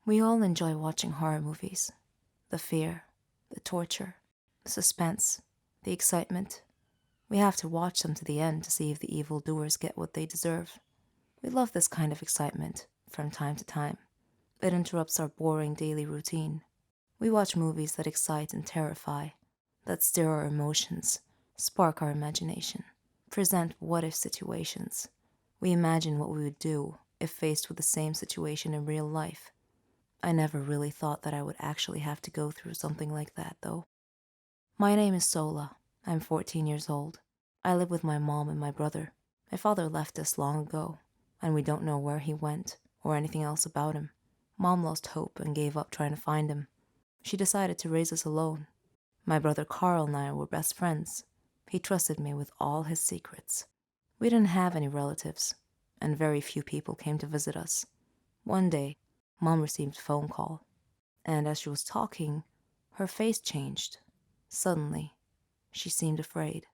We all enjoy watching horror movies. The fear, the torture, the suspense, the excitement. We have to watch them to the end to see if the evildoers get what they deserve. We love this kind of excitement from time to time. It interrupts our boring daily routine. We watch movies that excite and terrify, that stir our emotions, spark our imagination, present what-if situations. We imagine what we would do if faced with the same situation in real life. I never really thought that I would actually have to go through something like that, though. My name is Sola. I'm 14 years old. I live with my mom and my brother. My father left us long ago, and we don't know where he went or anything else about him. Mom lost hope and gave up trying to find him. She decided to raise us alone. My brother Carl and I were best friends. He trusted me with all his secrets. We didn't have any relatives, and very few people came to visit us. One day, Mom received a phone call, and as she was talking, her face changed. Suddenly, she seemed afraid.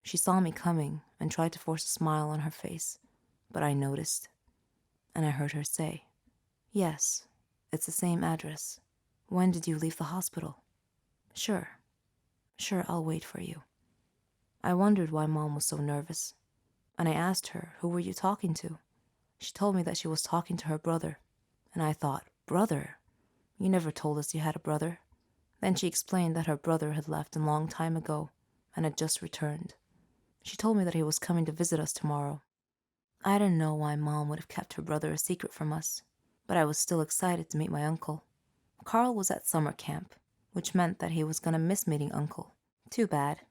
She saw me coming and tried to force a smile on her face, but I noticed, and I heard her say, "Yes, it's the same address. When did you leave the hospital?" "Sure, sure, I'll wait for you." I wondered why Mom was so nervous, and I asked her, "Who were you talking to?" She told me that she was talking to her brother, and I thought, "Brother? You never told us you had a brother." Then she explained that her brother had left a long time ago and had just returned. She told me that he was coming to visit us tomorrow. I didn't know why Mom would have kept her brother a secret from us, but I was still excited to meet my uncle. Carl was at summer camp, which meant that he was going to miss meeting Uncle. Too bad.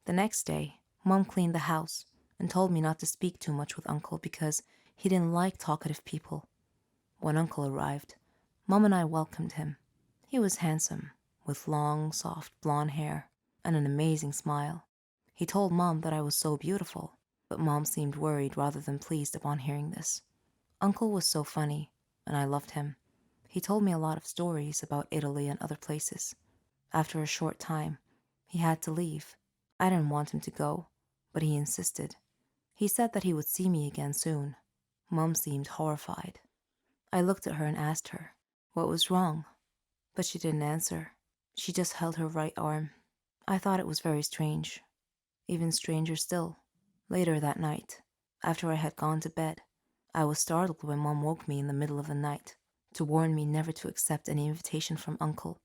The next day, Mom cleaned the house and told me not to speak too much with Uncle because he didn't like talkative people. When Uncle arrived, Mom and I welcomed him. He was handsome, with long, soft blonde hair and an amazing smile. He told Mom that I was so beautiful, but Mom seemed worried rather than pleased upon hearing this. Uncle was so funny, and I loved him. He told me a lot of stories about Italy and other places. After a short time, he had to leave. I didn't want him to go, but he insisted. He said that he would see me again soon. Mom seemed horrified. I looked at her and asked her what was wrong, but she didn't answer. She just held her right arm. I thought it was very strange. Even stranger still, later that night, after I had gone to bed, I was startled when Mom woke me in the middle of the night to warn me never to accept any invitation from Uncle,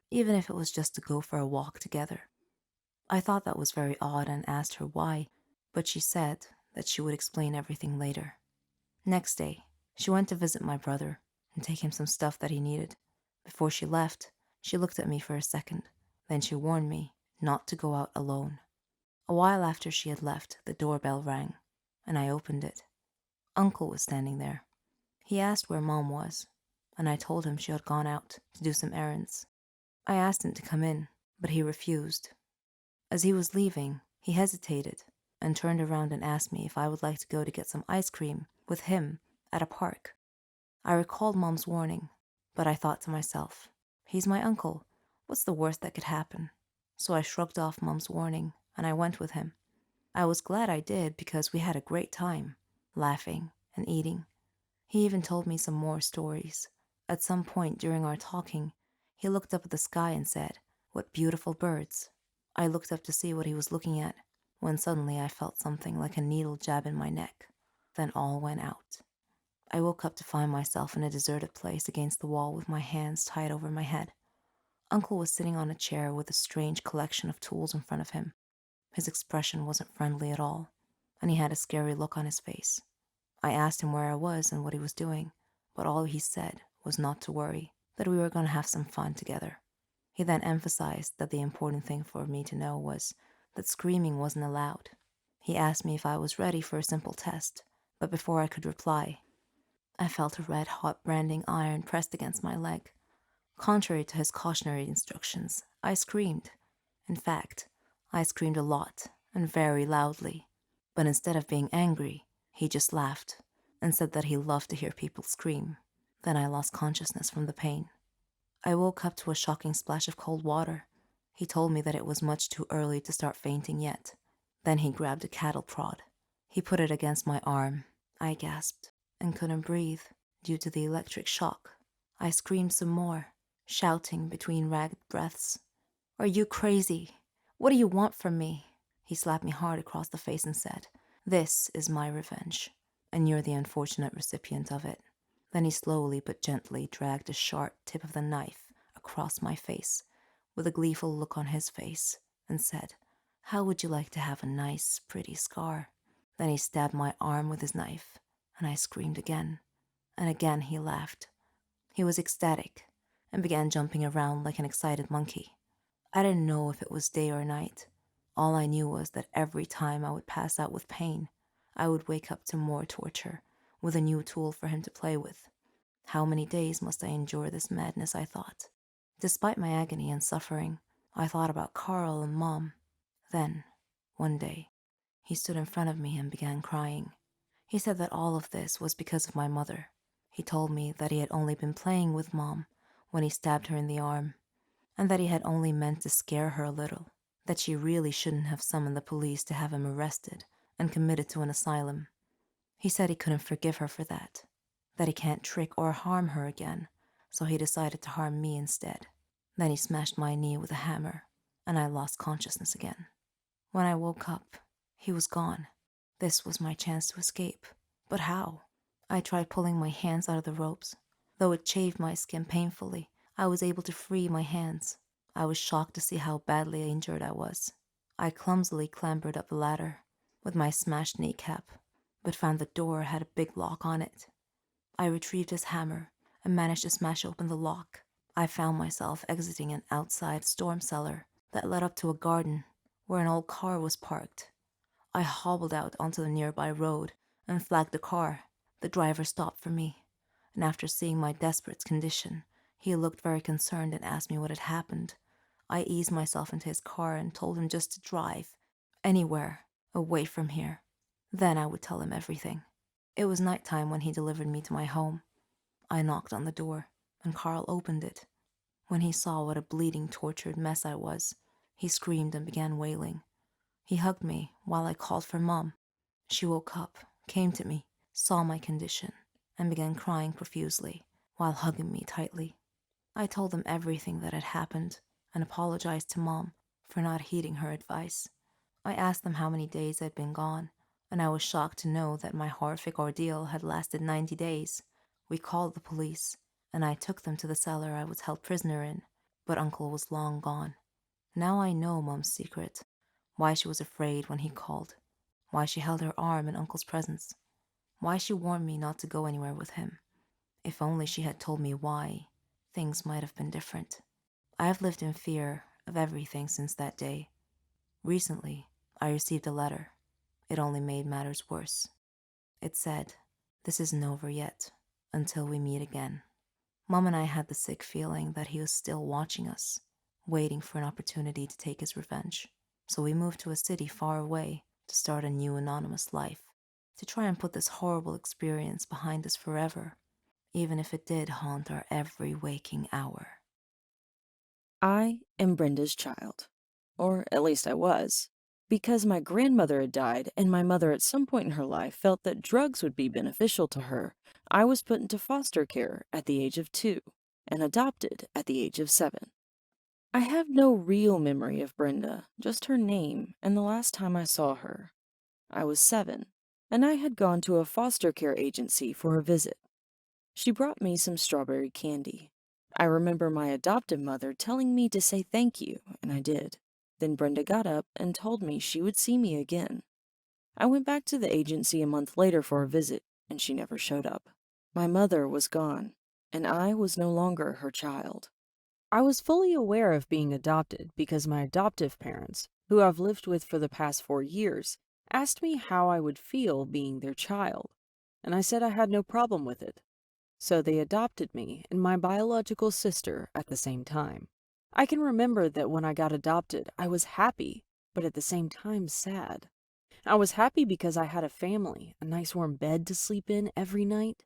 even if it was just to go for a walk together. I thought that was very odd and asked her why, but she said that she would explain everything later. Next day, she went to visit my brother and take him some stuff that he needed. Before she left, she looked at me for a second. Then she warned me not to go out alone. A while after she had left, the doorbell rang, and I opened it. Uncle was standing there. He asked where Mom was, and I told him she had gone out to do some errands. I asked him to come in, but he refused. As he was leaving, he hesitated and turned around and asked me if I would like to go to get some ice cream with him at a park. I recalled Mom's warning, but I thought to myself, he's my uncle. What's the worst that could happen? So I shrugged off Mom's warning and I went with him. I was glad I did because we had a great time, laughing and eating. He even told me some more stories. At some point during our talking, he looked up at the sky and said, "What beautiful birds." I looked up to see what he was looking at, when suddenly I felt something like a needle jab in my neck. Then all went out. I woke up to find myself in a deserted place against the wall with my hands tied over my head. Uncle was sitting on a chair with a strange collection of tools in front of him. His expression wasn't friendly at all, and he had a scary look on his face. I asked him where I was and what he was doing, but all he said was not to worry, that we were going to have some fun together. He then emphasized that the important thing for me to know was that screaming wasn't allowed. He asked me if I was ready for a simple test, but before I could reply, I felt a red-hot branding iron pressed against my leg. Contrary to his cautionary instructions, I screamed. In fact, I screamed a lot and very loudly. But instead of being angry, he just laughed and said that he loved to hear people scream. Then I lost consciousness from the pain. I woke up to a shocking splash of cold water. He told me that it was much too early to start fainting yet. Then he grabbed a cattle prod. He put it against my arm. I gasped and couldn't breathe due to the electric shock. I screamed some more, shouting between ragged breaths. Are you crazy? What do you want from me? He slapped me hard across the face and said, This is my revenge, and you're the unfortunate recipient of it. Then he slowly but gently dragged the sharp tip of the knife across my face, with a gleeful look on his face, and said, How would you like to have a nice, pretty scar? Then he stabbed my arm with his knife, and I screamed again, and again he laughed. He was ecstatic, and began jumping around like an excited monkey. I didn't know if it was day or night. All I knew was that every time I would pass out with pain, I would wake up to more torture, with a new tool for him to play with. How many days must I endure this madness, I thought. Despite my agony and suffering, I thought about Carl and Mom. Then, one day, he stood in front of me and began crying. He said that all of this was because of my mother. He told me that he had only been playing with Mom when he stabbed her in the arm, and that he had only meant to scare her a little, that she really shouldn't have summoned the police to have him arrested and committed to an asylum. He said he couldn't forgive her for that he can't trick or harm her again, so he decided to harm me instead. Then he smashed my knee with a hammer, and I lost consciousness again. When I woke up, he was gone. This was my chance to escape. But how? I tried pulling my hands out of the ropes. Though it chafed my skin painfully, I was able to free my hands. I was shocked to see how badly injured I was. I clumsily clambered up the ladder with my smashed kneecap, but found the door had a big lock on it. I retrieved his hammer and managed to smash open the lock. I found myself exiting an outside storm cellar that led up to a garden where an old car was parked. I hobbled out onto the nearby road and flagged the car. The driver stopped for me, and after seeing my desperate condition, he looked very concerned and asked me what had happened. I eased myself into his car and told him just to drive anywhere away from here. Then I would tell him everything. It was nighttime when he delivered me to my home. I knocked on the door, and Carl opened it. When he saw what a bleeding, tortured mess I was, he screamed and began wailing. He hugged me while I called for Mom. She woke up, came to me, saw my condition, and began crying profusely while hugging me tightly. I told them everything that had happened and apologized to Mom for not heeding her advice. I asked them how many days I'd been gone, and I was shocked to know that my horrific ordeal had lasted 90 days. We called the police, and I took them to the cellar I was held prisoner in, but Uncle was long gone. Now I know Mom's secret, why she was afraid when he called, why she held her arm in Uncle's presence, why she warned me not to go anywhere with him. If only she had told me why, things might have been different. I have lived in fear of everything since that day. Recently, I received a letter. It only made matters worse. It said, This isn't over yet, until we meet again. Mom and I had the sick feeling that he was still watching us, waiting for an opportunity to take his revenge. So we moved to a city far away to start a new anonymous life, to try and put this horrible experience behind us forever, even if it did haunt our every waking hour. I am Brenda's child, or at least I was, because my grandmother had died and my mother at some point in her life felt that drugs would be beneficial to her. I was put into foster care at the age of 2 and adopted at the age of 7. I have no real memory of Brenda, just her name and the last time I saw her. I was 7, and I had gone to a foster care agency for a visit. She brought me some strawberry candy. I remember my adoptive mother telling me to say thank you, and I did. Then Brenda got up and told me she would see me again. I went back to the agency a month later for a visit, and she never showed up. My mother was gone, and I was no longer her child. I was fully aware of being adopted because my adoptive parents, who I've lived with for the past 4 years, asked me how I would feel being their child, and I said I had no problem with it. So they adopted me and my biological sister at the same time. I can remember that when I got adopted, I was happy, but at the same time sad. I was happy because I had a family, a nice warm bed to sleep in every night,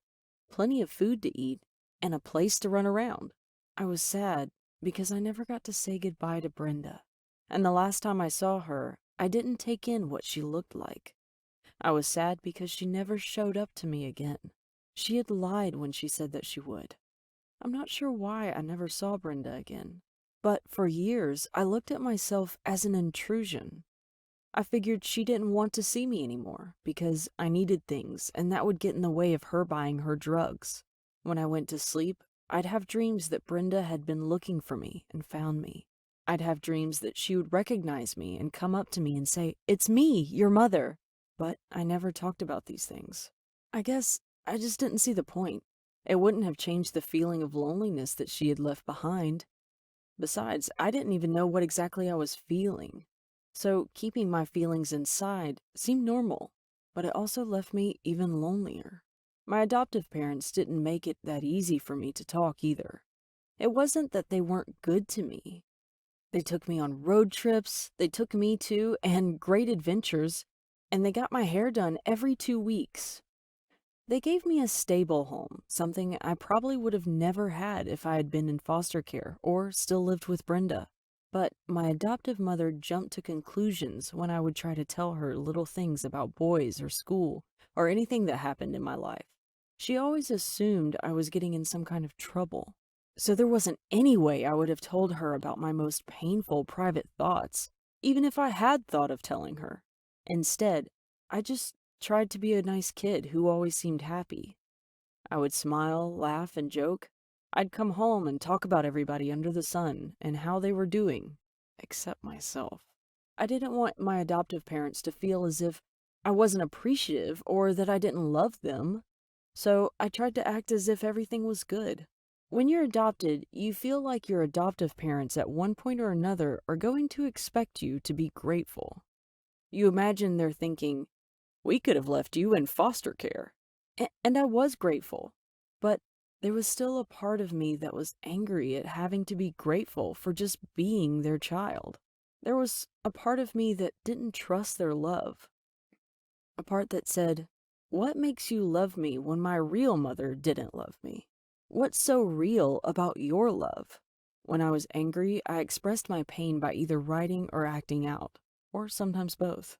plenty of food to eat, and a place to run around. I was sad because I never got to say goodbye to Brenda, and the last time I saw her, I didn't take in what she looked like. I was sad because she never showed up to me again. She had lied when she said that she would. I'm not sure why I never saw Brenda again, but for years I looked at myself as an intrusion. I figured she didn't want to see me anymore because I needed things and that would get in the way of her buying her drugs. When I went to sleep, I'd have dreams that Brenda had been looking for me and found me. I'd have dreams that she would recognize me and come up to me and say, "It's me, your mother." But I never talked about these things. I guess I just didn't see the point. It wouldn't have changed the feeling of loneliness that she had left behind. Besides, I didn't even know what exactly I was feeling. So keeping my feelings inside seemed normal, but it also left me even lonelier. My adoptive parents didn't make it that easy for me to talk either. It wasn't that they weren't good to me. They took me on road trips, they took me to, and great adventures, and they got my hair done every 2 weeks. They gave me a stable home, something I probably would have never had if I had been in foster care or still lived with Brenda. But my adoptive mother jumped to conclusions when I would try to tell her little things about boys or school or anything that happened in my life. She always assumed I was getting in some kind of trouble. So there wasn't any way I would have told her about my most painful private thoughts, even if I had thought of telling her. Instead, I just tried to be a nice kid who always seemed happy. I would smile, laugh, and joke. I'd come home and talk about everybody under the sun and how they were doing, except myself. I didn't want my adoptive parents to feel as if I wasn't appreciative or that I didn't love them, so I tried to act as if everything was good. When you're adopted, you feel like your adoptive parents at one point or another are going to expect you to be grateful. You imagine they're thinking, "We could have left you in foster care." And I was grateful, but there was still a part of me that was angry at having to be grateful for just being their child. There was a part of me that didn't trust their love, a part that said, "What makes you love me when my real mother didn't love me? What's so real about your love?" When I was angry, I expressed my pain by either writing or acting out, or sometimes both.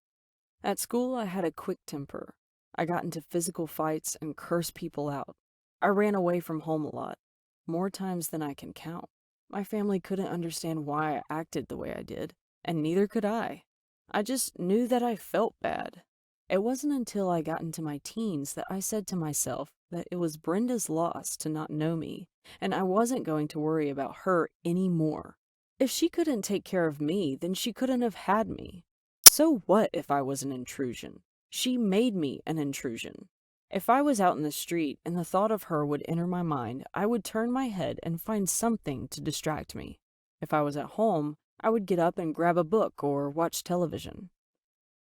At school, I had a quick temper. I got into physical fights and cursed people out. I ran away from home a lot, more times than I can count. My family couldn't understand why I acted the way I did, and neither could I. I just knew that I felt bad. It wasn't until I got into my teens that I said to myself that it was Brenda's loss to not know me, and I wasn't going to worry about her anymore. If she couldn't take care of me, then she couldn't have had me. So what if I was an intrusion? She made me an intrusion. If I was out in the street and the thought of her would enter my mind, I would turn my head and find something to distract me. If I was at home, I would get up and grab a book or watch television.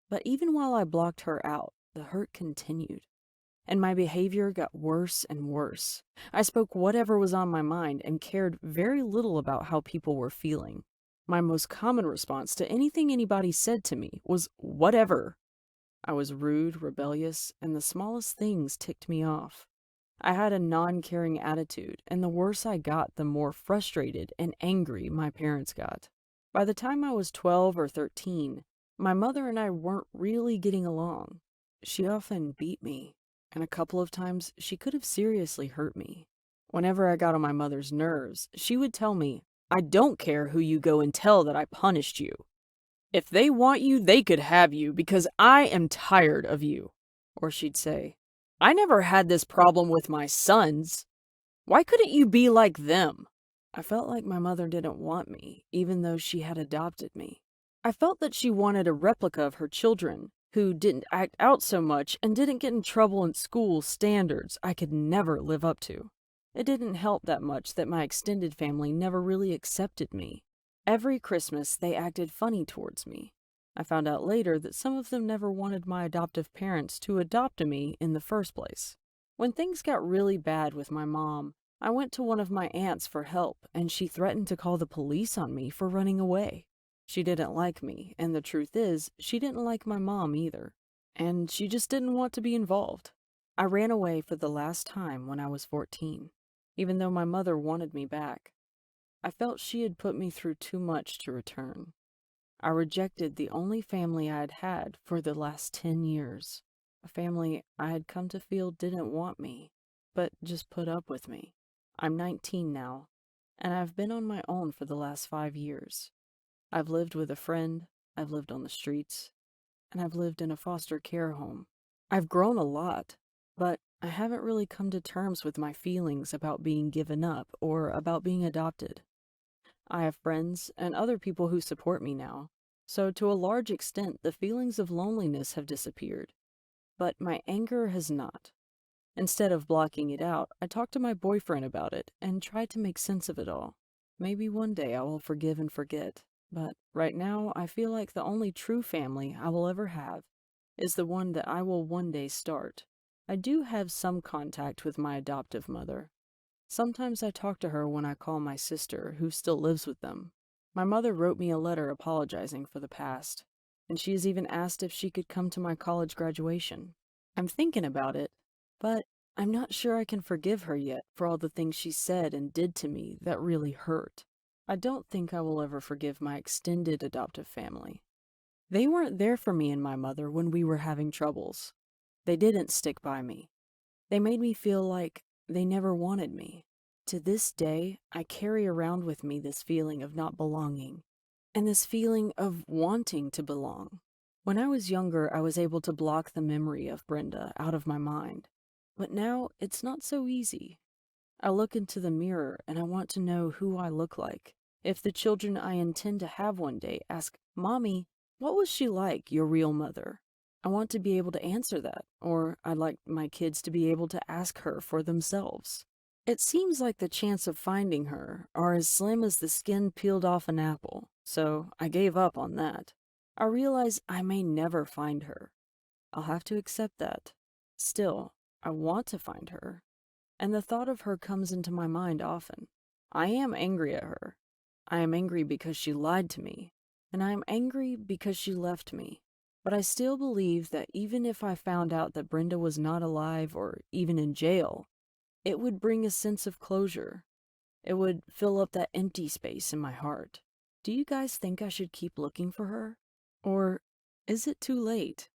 But even while I blocked her out, the hurt continued, and my behavior got worse and worse. I spoke whatever was on my mind and cared very little about how people were feeling. My most common response to anything anybody said to me was whatever. I was rude, rebellious, and the smallest things ticked me off. I had a non-caring attitude, and the worse I got, the more frustrated and angry my parents got. By the time I was 12 or 13, my mother and I weren't really getting along. She often beat me, and a couple of times she could have seriously hurt me. Whenever I got on my mother's nerves, she would tell me, "I don't care who you go and tell that I punished you. If they want you, they could have you because I am tired of you." Or she'd say, "I never had this problem with my sons. Why couldn't you be like them?" I felt like my mother didn't want me, even though she had adopted me. I felt that she wanted a replica of her children, who didn't act out so much and didn't get in trouble in school standards I could never live up to. It didn't help that much that my extended family never really accepted me. Every Christmas, they acted funny towards me. I found out later that some of them never wanted my adoptive parents to adopt me in the first place. When things got really bad with my mom, I went to one of my aunts for help, and she threatened to call the police on me for running away. She didn't like me, and the truth is, she didn't like my mom either. And she just didn't want to be involved. I ran away for the last time when I was 14, even though my mother wanted me back. I felt she had put me through too much to return. I rejected the only family I had had for the last 10 years, a family I had come to feel didn't want me, but just put up with me. I'm 19 now, and I've been on my own for the last 5 years. I've lived with a friend, I've lived on the streets, and I've lived in a foster care home. I've grown a lot, but I haven't really come to terms with my feelings about being given up or about being adopted. I have friends and other people who support me now, so to a large extent the feelings of loneliness have disappeared, but my anger has not. Instead of blocking it out, I talked to my boyfriend about it and tried to make sense of it all. Maybe one day I will forgive and forget, but right now I feel like the only true family I will ever have is the one that I will one day start. I do have some contact with my adoptive mother. Sometimes I talk to her when I call my sister, who still lives with them. My mother wrote me a letter apologizing for the past, and she has even asked if she could come to my college graduation. I'm thinking about it, but I'm not sure I can forgive her yet for all the things she said and did to me that really hurt. I don't think I will ever forgive my extended adoptive family. They weren't there for me and my mother when we were having troubles. They didn't stick by me. They made me feel like they never wanted me. To this day, I carry around with me this feeling of not belonging and this feeling of wanting to belong. When I was younger, I was able to block the memory of Brenda out of my mind. But now it's not so easy. I look into the mirror and I want to know who I look like. If the children I intend to have one day ask, "Mommy, what was she like, your real mother?" I want to be able to answer that, or I'd like my kids to be able to ask her for themselves. It seems like the chance of finding her are as slim as the skin peeled off an apple, so I gave up on that. I realize I may never find her. I'll have to accept that. Still, I want to find her, and the thought of her comes into my mind often. I am angry at her. I am angry because she lied to me, and I am angry because she left me. But I still believe that even if I found out that Brenda was not alive or even in jail, it would bring a sense of closure. It would fill up that empty space in my heart. Do you guys think I should keep looking for her? Or is it too late?